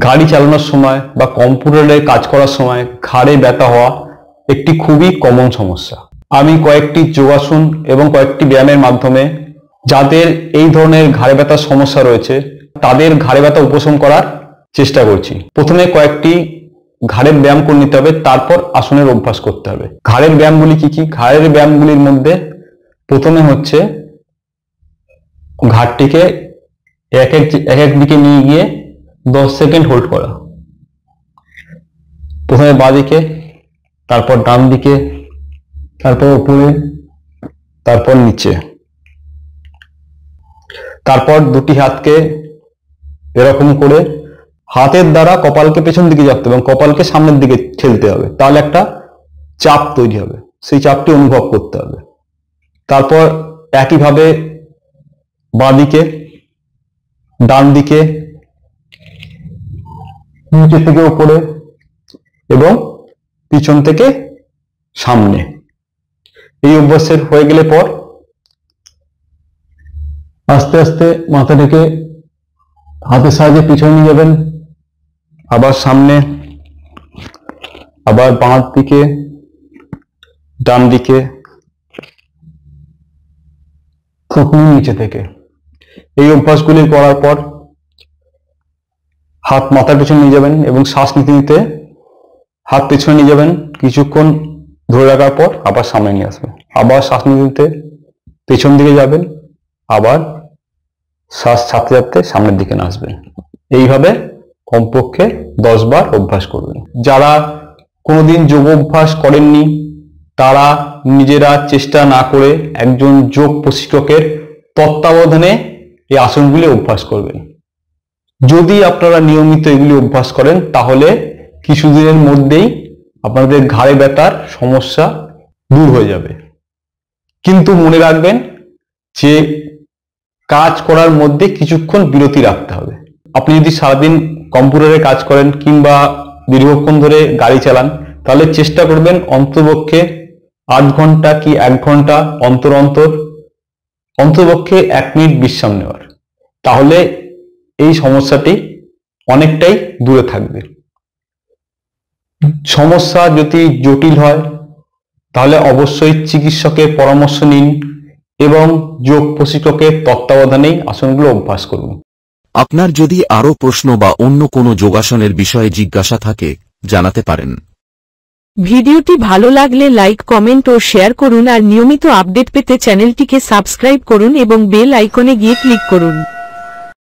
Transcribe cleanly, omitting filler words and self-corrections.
গাড়ি চালানোর সময় বা কম্পিউটারে কাজ করার সময় ঘাড়ে ব্যথা হওয়া একটি খুবই কমন সমস্যা। আমি কয়েকটি যোগাসন এবং কয়েকটি ব্যায়ামের মাধ্যমে যাদের এই ধরনের ঘাড়ে ব্যথার সমস্যা রয়েছে তাদের ঘাড়ে ব্যথা উপশম করার চেষ্টা করছি। প্রথমে কয়েকটি ঘাড়ের ব্যায়াম করে নিতে হবে, তারপর আসনের অভ্যাস করতে হবে। ঘাড়ের ব্যায়ামগুলি কি কি? ঘাড়ের ব্যায়ামগুলির মধ্যে প্রথমে হচ্ছে ঘাড়টিকে এক এক দিকে নিয়ে গিয়ে 10 সেকেন্ড হোল্ড করা। প্রথমে বাঁ দিকে, তারপর ডান দিকে, তারপর উপরে, তারপর নিচে। তারপর দুটি হাতকে এরকম করে হাতের দ্বারা কপালকে পেছন দিকে চাপতে হবে এবং কপালকে সামনের দিকে ঠেলতে হবে, তাহলে একটা চাপ তৈরি হবে, সেই চাপটি অনুভব করতে হবে। তারপর একইভাবে বাঁ দিকে, ডান দিকে, নিচে থেকে উপরে এবং পিছন থেকে সামনে। এই অভ্যাসের হয়ে গেলে পর আস্তে আস্তে মাথাটাকে হাতের সাহায্যে পিছনে নিয়ে যাবেন, আবার সামনে, আবার বাঁ দিকে, ডান দিকে, থুতনি নিচে থেকে। এই অভ্যাসগুলি করার পর হাত মাথার পেছনে নিয়ে যাবেন এবং শ্বাস নিতে নিতে হাত পেছনে নিয়ে যাবেন, কিছুক্ষণ ধরে রাখার পর আবার সামনে নিয়ে আসবেন, আবার শ্বাস নিতে নিতে পেছন দিকে যাবেন, আবার শ্বাস ছাড়তে ছাড়তে সামনের দিকে আসবেন। এইভাবে কমপক্ষে 10 বার অভ্যাস করবেন। যারা কোনোদিন যোগ অভ্যাস করেননি তারা নিজেরা চেষ্টা না করে একজন যোগ প্রশিক্ষকের তত্ত্বাবধানে এই আসনগুলি অভ্যাস করবেন। যদি আপনারা নিয়মিত এগুলি অভ্যাস করেন তাহলে কিছুদিনের মধ্যেই আপনাদের ঘাড়ে ব্যথার সমস্যা দূর হয়ে যাবে। কিন্তু মনে রাখবেন যে কাজ করার মধ্যে কিছুক্ষণ বিরতি রাখতে হবে। আপনি যদি সারাদিন কম্পিউটারে কাজ করেন কিংবা দীর্ঘক্ষণ ধরে গাড়ি চালান তাহলে চেষ্টা করবেন অন্ততপক্ষে 8 ঘন্টা কি 1 ঘন্টা অন্ততপক্ষে 1 মিনিট বিশ্রাম নেওয়ার। তাহলে এই সমস্যাটি অনেকটাই দূরে থাকবে। সমস্যা যদি জটিল হয় তাহলে অবশ্যই চিকিৎসকের পরামর্শ নিন এবং যোগ প্রশিক্ষকের তত্ত্বাবধানেই আসনগুলো অভ্যাস করুন। আপনার যদি আরো প্রশ্ন বা অন্য কোনো যোগাসনের বিষয়ে জিজ্ঞাসা থাকে জানাতে পারেন। ভিডিওটি ভালো লাগলে লাইক, কমেন্ট ও শেয়ার করুন আর নিয়মিত আপডেট পেতে চ্যানেলটিকে সাবস্ক্রাইব করুন এবং বেল আইকনে গিয়ে ক্লিক করুন।